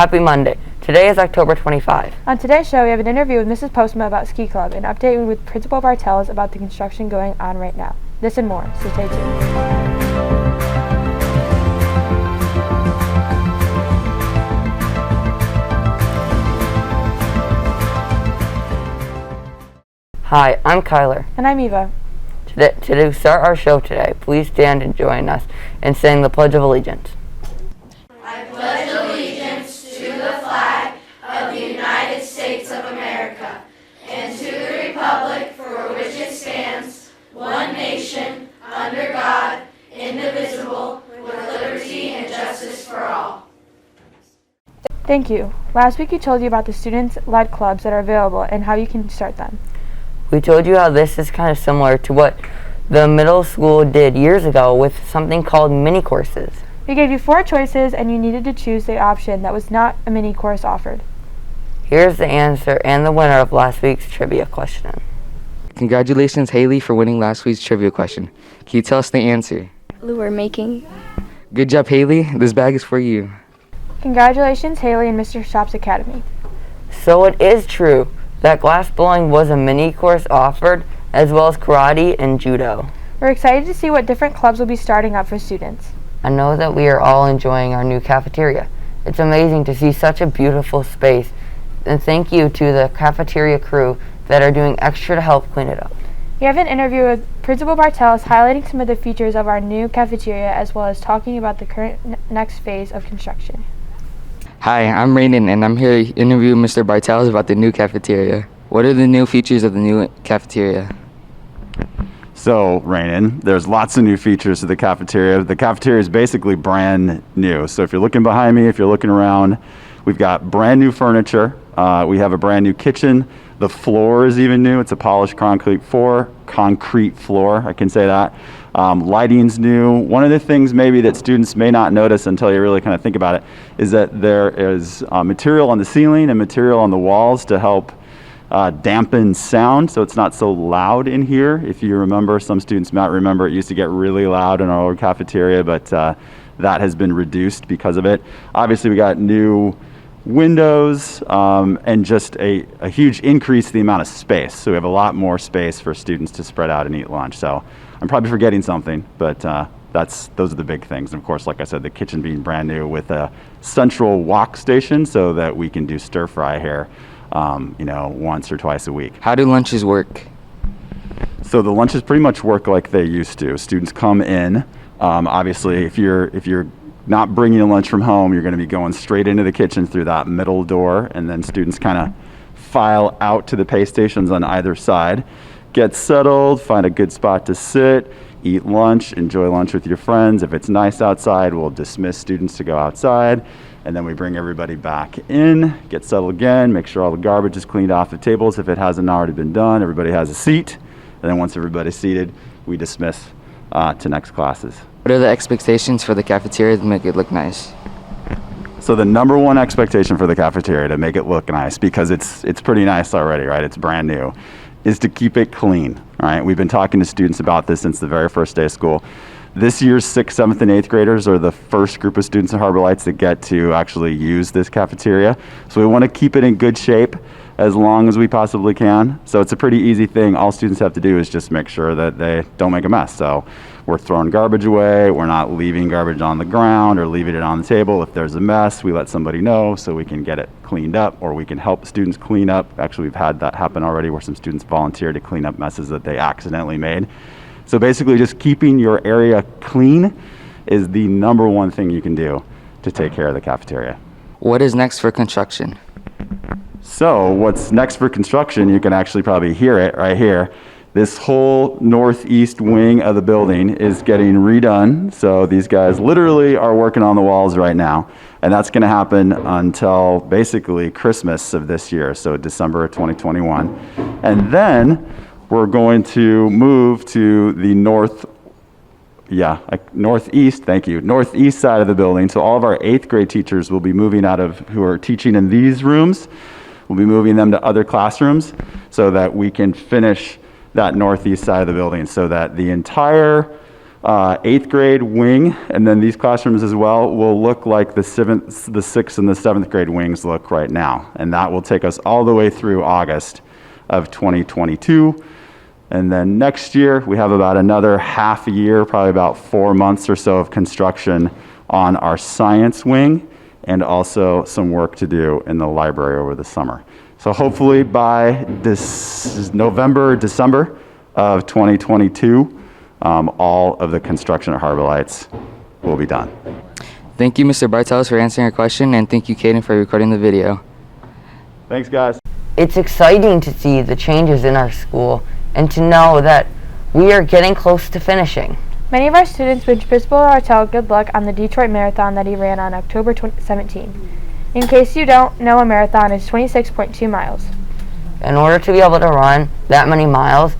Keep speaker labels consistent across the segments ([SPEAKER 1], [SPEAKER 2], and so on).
[SPEAKER 1] Happy Monday. Today is October 25.
[SPEAKER 2] On today's show, we have an interview with Mrs. Postma about Ski Club, an update with Principal Bartels about the construction going on right now. This and more, so stay tuned.
[SPEAKER 1] Hi, I'm Kyler.
[SPEAKER 2] And I'm Eva.
[SPEAKER 1] To start our show today, please stand and join us in saying the Pledge of Allegiance.
[SPEAKER 3] I pledge allegiance to the flag of the United States of America and to the republic for which it stands, one nation, under God, indivisible, with liberty and justice for all.
[SPEAKER 2] Thank you. Last week you told you about the students-led clubs that are available and how you can start them.
[SPEAKER 1] We told you how this is kind of similar to what the middle school did years ago with something called mini courses.
[SPEAKER 2] We gave you 4 choices and you needed to choose the option that was not a mini course offered.
[SPEAKER 1] Here's the answer and the winner of last week's trivia question.
[SPEAKER 4] Congratulations, Haley, for winning last week's trivia question. Can you tell us the answer?
[SPEAKER 5] Lure making.
[SPEAKER 4] Good job, Haley. This bag is for you.
[SPEAKER 2] Congratulations, Haley and Mr. Shop's Academy.
[SPEAKER 1] So it is true that glass blowing was a mini course offered, as well as karate and judo.
[SPEAKER 2] We're excited to see what different clubs will be starting up for students.
[SPEAKER 1] I know that we are all enjoying our new cafeteria. It's amazing to see such a beautiful space, and thank you to the cafeteria crew that are doing extra to help clean it up.
[SPEAKER 2] We have an interview with Principal Bartels highlighting some of the features of our new cafeteria as well as talking about the current next phase of construction.
[SPEAKER 4] Hi, I'm Raiden, and I'm here to interview Mr. Bartels about the new cafeteria. What are the new features of the new cafeteria?
[SPEAKER 6] So, Rainin, there's lots of new features to the cafeteria. The cafeteria is basically brand new. So if you're looking behind me, if you're looking around, we've got brand new furniture. We have a brand new kitchen. The floor is even new. It's a polished concrete floor. I can say that. Lighting's new. One of the things maybe that students may not notice until you really kind of think about it is that there is material on the ceiling and material on the walls to help dampen sound, so it's not so loud in here. If you remember, some students might remember it used to get really loud in our old cafeteria, but that has been reduced because of it. Obviously, we got new windows and just a huge increase in the amount of space. So we have a lot more space for students to spread out and eat lunch. So I'm probably forgetting something, but those are the big things. And of course, like I said, the kitchen being brand new with a central wok station so that we can do stir fry here once or twice a week.
[SPEAKER 4] How do lunches work?
[SPEAKER 6] So the lunches pretty much work like they used to. Students come in. Obviously, if you're not bringing a lunch from home, you're going to be going straight into the kitchen through that middle door, and then students kind of file out to the pay stations on either side, get settled, find a good spot to sit, eat lunch, enjoy lunch with your friends. If it's nice outside, we'll dismiss students to go outside, and then we bring everybody back in, get settled again, make sure all the garbage is cleaned off the tables if it hasn't already been done. Everybody has a seat, and then once everybody's seated, we dismiss to next classes.
[SPEAKER 4] What are the expectations for the cafeteria to make it look nice?
[SPEAKER 6] So the number one expectation for the cafeteria to make it look nice, because it's pretty nice already, right? It's brand new, is to keep it clean, right? We've been talking to students about this since the very first day of school. This year's 6th, 7th, and 8th graders are the first group of students at Harbor Lights that get to actually use this cafeteria. So we want to keep it in good shape as long as we possibly can. So it's a pretty easy thing. All students have to do is just make sure that they don't make a mess. So we're throwing garbage away. We're not leaving garbage on the ground or leaving it on the table. If there's a mess, we let somebody know so we can get it cleaned up, or we can help students clean up. Actually, we've had that happen already where some students volunteer to clean up messes that they accidentally made. So basically, just keeping your area clean is the number one thing you can do to take care of the cafeteria.
[SPEAKER 4] What is next for construction?
[SPEAKER 6] So what's next for construction, you can actually probably hear it right here. This whole northeast wing of the building is getting redone. So these guys literally are working on the walls right now. And that's going to happen until basically Christmas of this year, so December of 2021. And then we're going to move to the northeast side of the building. So all of our 8th grade teachers will be moving who are teaching in these rooms. We'll be moving them to other classrooms so that we can finish that northeast side of the building, so that the entire 8th grade wing, and then these classrooms as well, will look like the 6th and the 7th grade wings look right now. And that will take us all the way through August of 2022. And then next year, we have about another half a year, probably about 4 months or so of construction on our science wing, and also some work to do in the library over the summer. So hopefully by this November, December of 2022, all of the construction at Harbor Lights will be done.
[SPEAKER 4] Thank you, Mr. Bartels, for answering our question, and thank you, Caden, for recording the video.
[SPEAKER 6] Thanks, guys.
[SPEAKER 1] It's exciting to see the changes in our school and to know that we are getting close to finishing.
[SPEAKER 2] Many of our students wish Principal Bartel good luck on the Detroit Marathon that he ran on October 17. In case you don't know, a marathon is 26.2 miles.
[SPEAKER 1] In order to be able to run that many miles,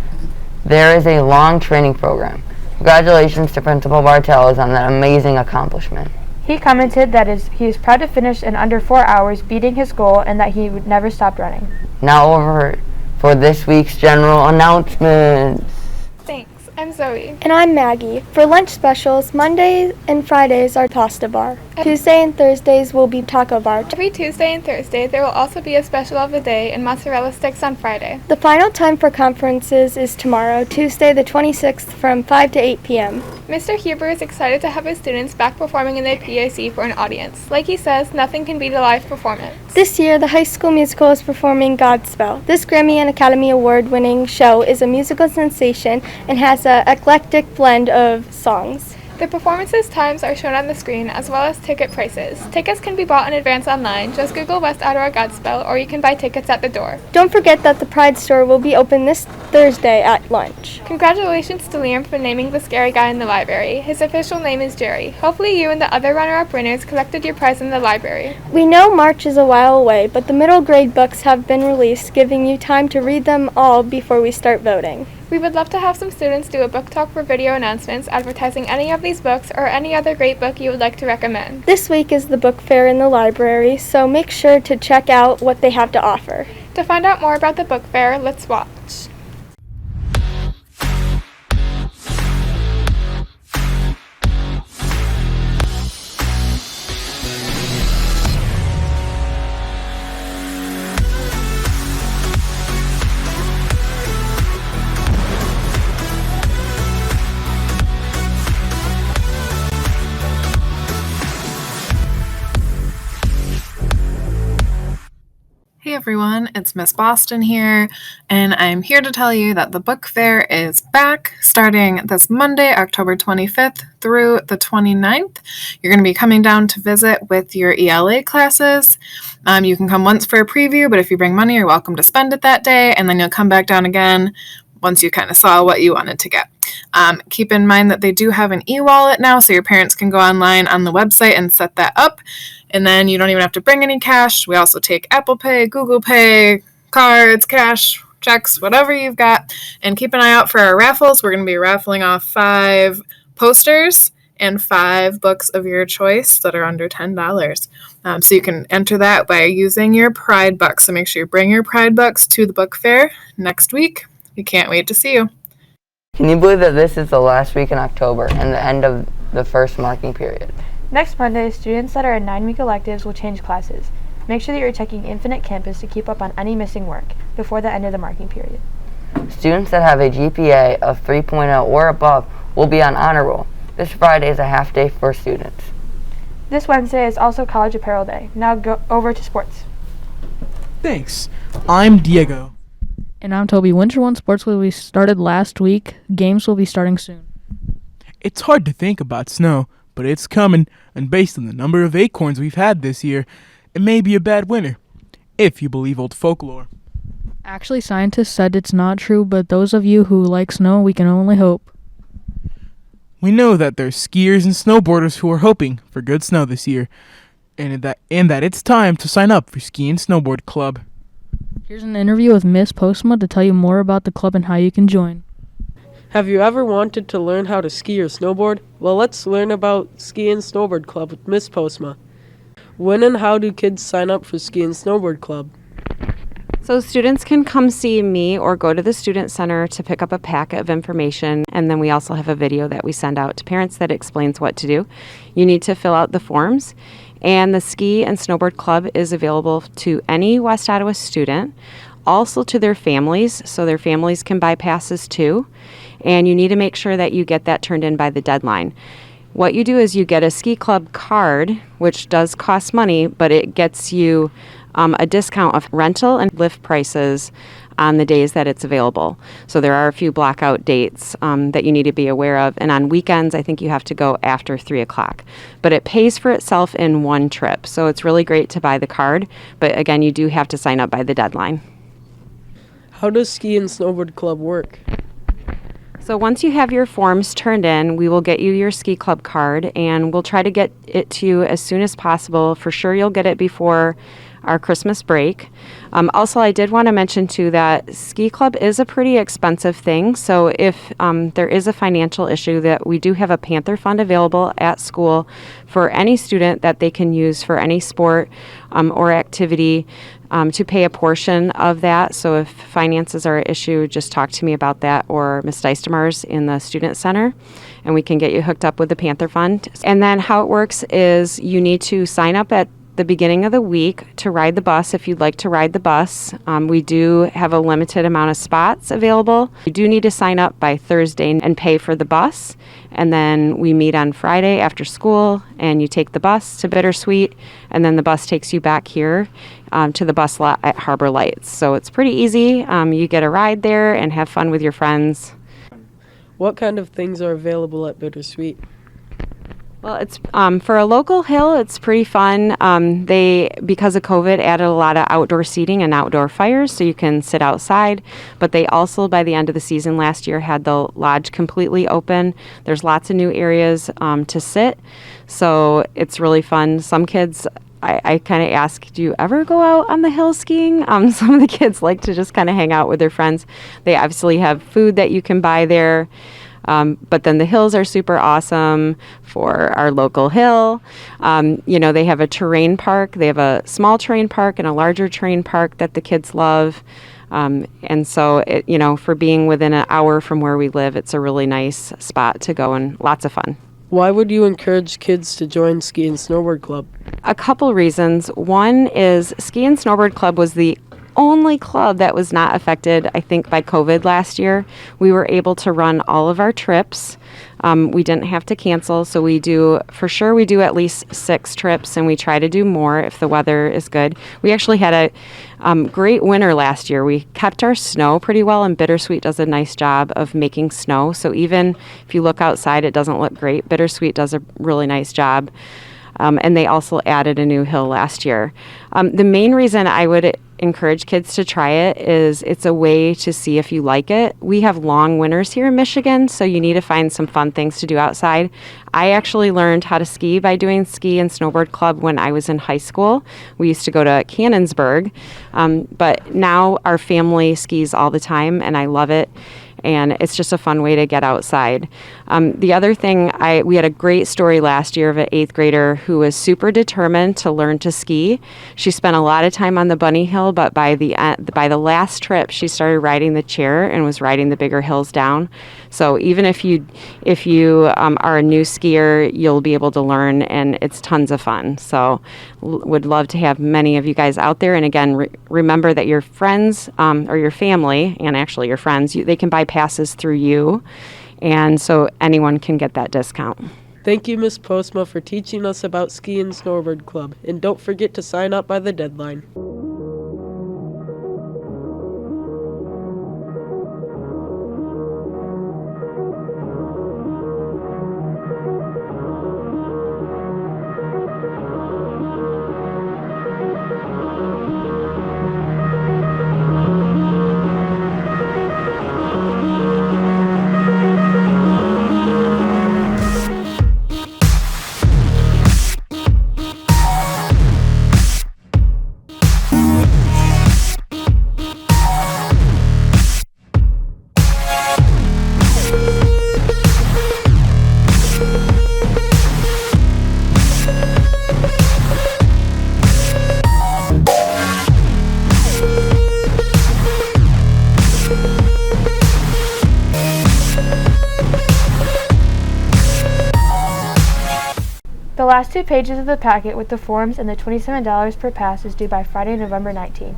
[SPEAKER 1] there is a long training program. Congratulations to Principal Bartels on that amazing accomplishment.
[SPEAKER 2] He commented that he is proud to finish in under 4 hours, beating his goal, and that he would never stop running.
[SPEAKER 1] Now over for this week's general announcements.
[SPEAKER 5] Thanks. I'm Zoe.
[SPEAKER 7] And I'm Maggie. For lunch specials, Mondays and Fridays are pasta bar. Tuesday and Thursdays will be taco bar.
[SPEAKER 5] Every Tuesday and Thursday, there will also be a special of the day and mozzarella sticks on Friday.
[SPEAKER 7] The final time for conferences is tomorrow, Tuesday the 26th from 5 to 8 p.m.
[SPEAKER 5] Mr. Huber is excited to have his students back performing in the PAC for an audience. Like he says, nothing can beat a live performance.
[SPEAKER 7] This year, the High School Musical is performing Godspell. This Grammy and Academy Award-winning show is a musical sensation and has an eclectic blend of songs.
[SPEAKER 5] The performances times are shown on the screen, as well as ticket prices. Tickets can be bought in advance online. Just Google West Ottawa Godspell, or you can buy tickets at the door.
[SPEAKER 7] Don't forget that the Pride store will be open this Thursday at lunch.
[SPEAKER 5] Congratulations to Liam for naming the scary guy in the library. His official name is Jerry. Hopefully you and the other runner-up winners collected your prize in the library.
[SPEAKER 7] We know March is a while away, but the middle grade books have been released, giving you time to read them all before we start voting.
[SPEAKER 5] We would love to have some students do a book talk for video announcements advertising any of these books or any other great book you would like to recommend.
[SPEAKER 7] This week is the book fair in the library, so make sure to check out what they have to offer.
[SPEAKER 5] To find out more about the book fair, let's watch.
[SPEAKER 8] Hey everyone, it's Miss Boston here, and I'm here to tell you that the book fair is back starting this Monday, October 25th through the 29th. You're going to be coming down to visit with your ELA classes. You can come once for a preview, but if you bring money, you're welcome to spend it that day, and then you'll come back down again once you kind of saw what you wanted to get. Keep in mind that they do have an e-wallet now, so your parents can go online on the website and set that up. And then you don't even have to bring any cash. We also take Apple Pay, Google Pay, cards, cash, checks, whatever you've got. And keep an eye out for our raffles. We're going to be raffling off 5 posters and 5 books of your choice that are under $10. So you can enter that by using your Pride Bucks. So make sure you bring your Pride Bucks to the book fair next week. We can't wait to see you.
[SPEAKER 1] Can you believe that this is the last week in October and the end of the first marking period?
[SPEAKER 2] Next Monday, students that are in 9-week electives will change classes. Make sure that you're checking Infinite Campus to keep up on any missing work before the end of the marking period.
[SPEAKER 1] Students that have a GPA of 3.0 or above will be on honor roll. This Friday is a half day for students.
[SPEAKER 2] This Wednesday is also College Apparel Day. Now go over to sports.
[SPEAKER 9] Thanks. I'm Diego.
[SPEAKER 10] And I'm Toby. Winter 1 sports will be started last week. Games will be starting soon.
[SPEAKER 9] It's hard to think about snow, but it's coming, and based on the number of acorns we've had this year, it may be a bad winter, if you believe old folklore.
[SPEAKER 10] Actually, scientists said it's not true, but those of you who like snow, we can only hope.
[SPEAKER 9] We know that there's skiers and snowboarders who are hoping for good snow this year, and that it's time to sign up for Ski and Snowboard Club.
[SPEAKER 10] Here's an interview with Miss Postma to tell you more about the club and how you can join.
[SPEAKER 11] Have you ever wanted to learn how to ski or snowboard? Well, let's learn about Ski and Snowboard Club with Miss Postma. When and how do kids sign up for Ski and Snowboard Club?
[SPEAKER 12] So students can come see me or go to the Student Center to pick up a packet of information, and then we also have a video that we send out to parents that explains what to do. You need to fill out the forms, and the Ski and Snowboard Club is available to any West Ottawa student, also to their families, so their families can buy passes too, and you need to make sure that you get that turned in by the deadline. What you do is you get a ski club card, which does cost money, but it gets you a discount of rental and lift prices on the days that it's available. So there are a few blackout dates that you need to be aware of. And on weekends, I think you have to go after 3 o'clock. But it pays for itself in one trip. So it's really great to buy the card. But again, you do have to sign up by the deadline.
[SPEAKER 11] How does Ski and Snowboard Club work?
[SPEAKER 12] So once you have your forms turned in, we will get you your ski club card, and we'll try to get it to you as soon as possible. For sure, you'll get it before our Christmas break. Also, I did want to mention too that ski club is a pretty expensive thing. So if there is a financial issue, that we do have a Panther Fund available at school for any student that they can use for any sport or activity to pay a portion of that. So if finances are an issue, just talk to me about that or Ms. Deistemars in the Student Center, and we can get you hooked up with the Panther Fund. And then how it works is you need to sign up at the beginning of the week to ride the bus if you'd like to ride the bus. We do have a limited amount of spots available. You do need to sign up by Thursday and pay for the bus. And then we meet on Friday after school, and you take the bus to Bittersweet, and then the bus takes you back here to the bus lot at Harbor Lights. So it's pretty easy. You get a ride there and have fun with your friends.
[SPEAKER 11] What kind of things are available at Bittersweet?
[SPEAKER 12] Well, it's for a local hill, it's pretty fun. They, because of COVID, added a lot of outdoor seating and outdoor fires, so you can sit outside. But they also, by the end of the season last year, had the lodge completely open. There's lots of new areas to sit, so it's really fun. Some kids, I kind of ask, do you ever go out on the hill skiing? Some of the kids like to just kind of hang out with their friends. They obviously have food that you can buy there. But then the hills are super awesome for our local hill. They have a terrain park. They have a small terrain park and a larger terrain park that the kids love. And so, for being within an hour from where we live, it's a really nice spot to go and lots of fun.
[SPEAKER 11] Why would you encourage kids to join Ski and Snowboard Club?
[SPEAKER 12] A couple reasons. One is Ski and Snowboard Club was the only club that was not affected, I think, by COVID last year. We were able to run all of our trips. We didn't have to cancel, so we do at least 6 trips, and we try to do more if the weather is good. We actually had a great winter last year. We kept our snow pretty well, and Bittersweet does a nice job of making snow. So even if you look outside, it doesn't look great. Bittersweet does a really nice job. And they also added a new hill last year. The main reason I would encourage kids to try it is it's a way to see if you like it. We have long winters here in Michigan, so you need to find some fun things to do outside. I actually learned how to ski by doing Ski and Snowboard Club when I was in high school. We used to go to Cannonsburg, but now our family skis all the time, and I love it. And it's just a fun way to get outside. The other thing, we had a great story last year of an 8th grader who was super determined to learn to ski. She spent a lot of time on the bunny hill, but by the last trip, she started riding the chair and was riding the bigger hills down. So even if you are a new skier, you'll be able to learn, and it's tons of fun. So would love to have many of you guys out there. And again, remember that your friends or your family, and actually your friends, they can buy passes through you, and so anyone can get that discount.
[SPEAKER 11] Thank you, Ms. Postma, for teaching us about Ski and Snowboard Club, and don't forget to sign up by the deadline.
[SPEAKER 2] last 2 pages of the packet with the forms and the $27 per pass is due by Friday, November 19.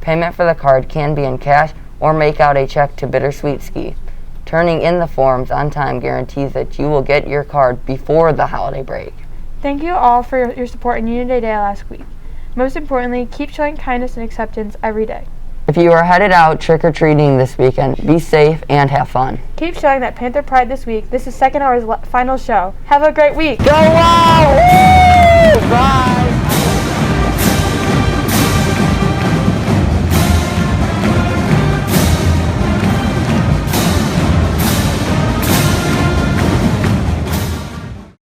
[SPEAKER 1] Payment for the card can be in cash or make out a check to Bittersweet Ski. Turning in the forms on time guarantees that you will get your card before the holiday break.
[SPEAKER 2] Thank you all for your support in Unity Day last week. Most importantly, keep showing kindness and acceptance every day.
[SPEAKER 1] If you are headed out trick-or-treating this weekend, be safe and have fun.
[SPEAKER 2] Keep showing that Panther Pride this week. This is Second Hour's final show. Have a great week.
[SPEAKER 1] Go Wild! Bye!